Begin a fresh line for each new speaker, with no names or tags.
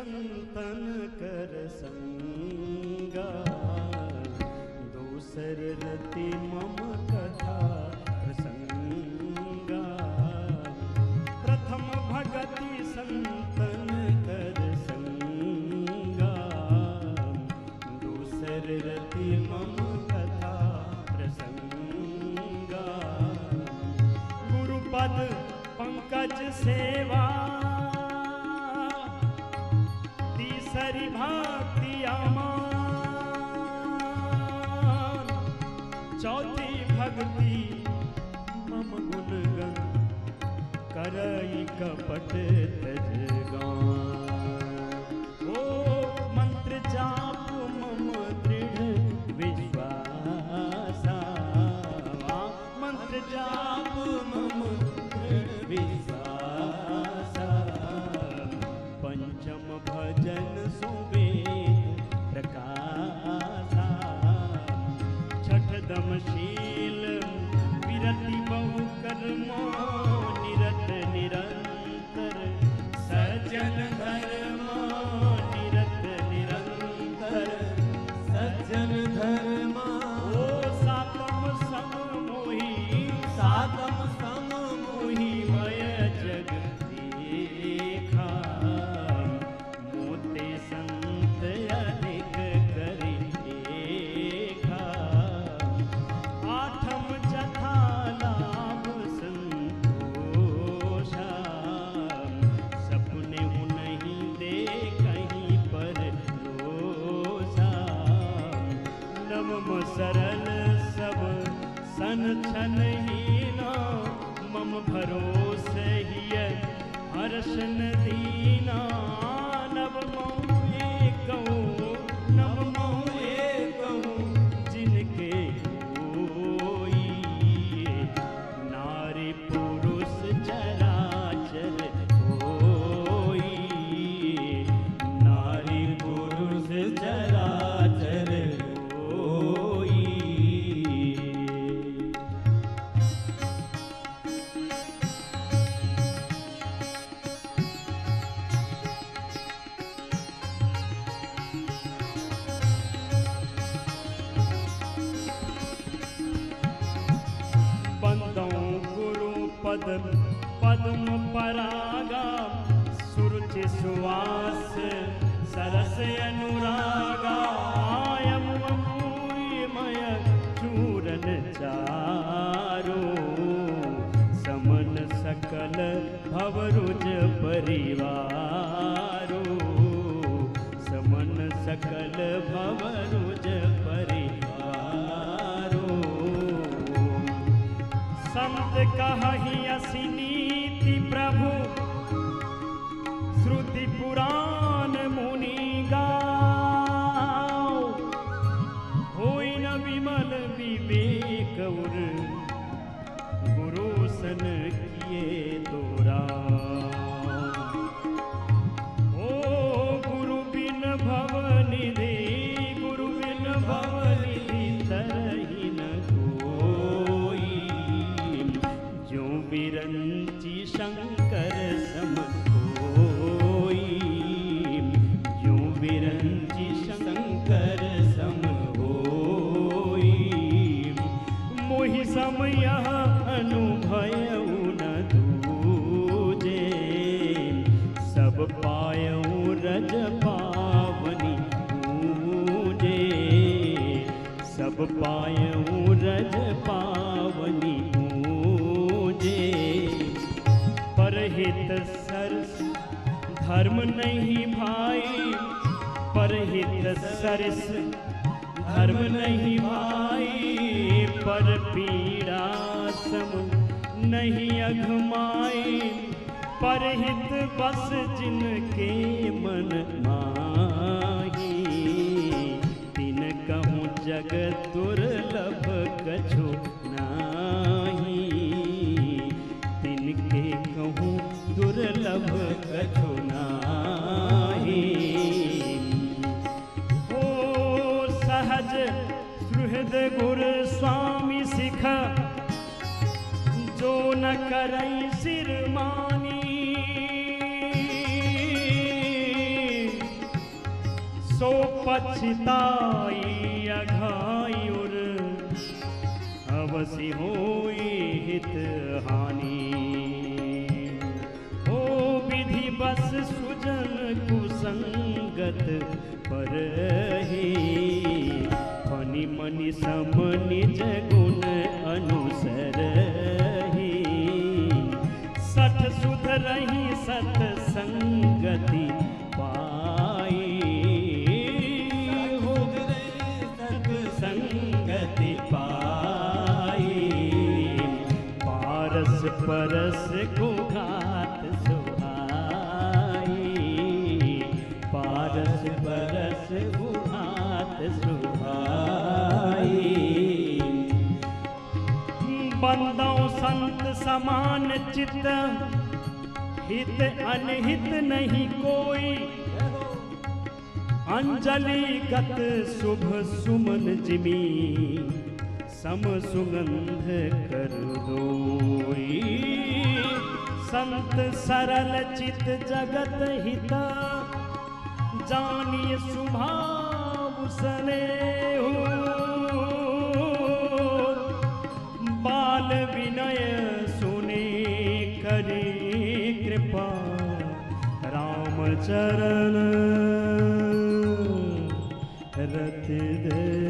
संतन कर संगा, दूसर रति मम कथा प्रसंगा। प्रथम भगति संतन कर संगा, दूसर रति मम कथा प्रसंगा। गुरुपद पंकज सेवा, तीसरी भक्ति अमान। चौथी भक्ति मम गुणगन, करई कपट तज गान। ओ मंत्र जाप मम दृढ़ विश्वासा, मंत्र जाप मम दृढ़ विश्वासा। पंचम भजन सुवेद प्रकाशा, छठ दमशील विरति बहु कर्मो। निरत निरंतर सज्जन धर्मो, निरत निरंतर सज्जन धर्मा। ओ सातम सम मोहि, सातम सम मोहि मय जग देखा। मोते संत अधिक करि देखा, आठम जथा लाभ संतोषा। सपने नहीं दे कहीं पर लोसा, नवम सरल सब सन छन हीना। मम भरोसे हिय हर्षन दीना, नवमो एकौ, नवमो एकौ जिनके कोई। नारी पुरुष चराचर होई, नारी पुरुष चराचर होई। बंदों गुरु पद पद्म परागा, सुरुचि सुवास सरस अनुरागा। यमुमय चूरन चारो, समन सकल भवरुज परिवारो। समन सकल भवरुज परिवारो। संत कहहि असि नीति प्रभु, श्रुति पुराण मुनि गाओ। होई न विमल विवेक उर, गुरु सन किए तोरा। ओ गुरु बिन भव निधि, गुरु बिन भव निधि तरहि न कोई। जो बिरंची शंकर सम होई, जो बिरंची शंकर सम होई। मोहि समय अनुभयउ न दूजे, सब पायऊ रज पावनी पूजे। सब पायऊ रज पावनी पूजे। परहित सरस धर्म नहीं भाई, परहित सरस धर्म नहीं भाई। पर पीड़ा सम नहीं अघमाई, परहित बस जिनके मन माही। तिन कहूँ जगत दुर्लभ कछु नाही, तिनके कहूँ दुर्लभ कछु नाही। ओ सहज सुहृद गुर स्वामी सिख, जो न करई सिर मानी। पछताई अघायुर अवसि होई हित हानि। हो विधि बस सुजन कुसंगत परहि फनि मनि सम निज गुण अनुसरहि। सठ सुधरहि सत संगति पाई हो सत संगति पाई। पारस परस गुघात सुहाई पारस परस गुघात सुहाई। बंदो संत समान चित हित अनहित नहीं कोई। अंजलि गत शुभ सुमन जिमी सम सुगंध कर दोई। संत सरल चित जगत हिता जानिए सुभाव स्नेहु। बाल विनय सुने करी कृपा राम चरण रति दे।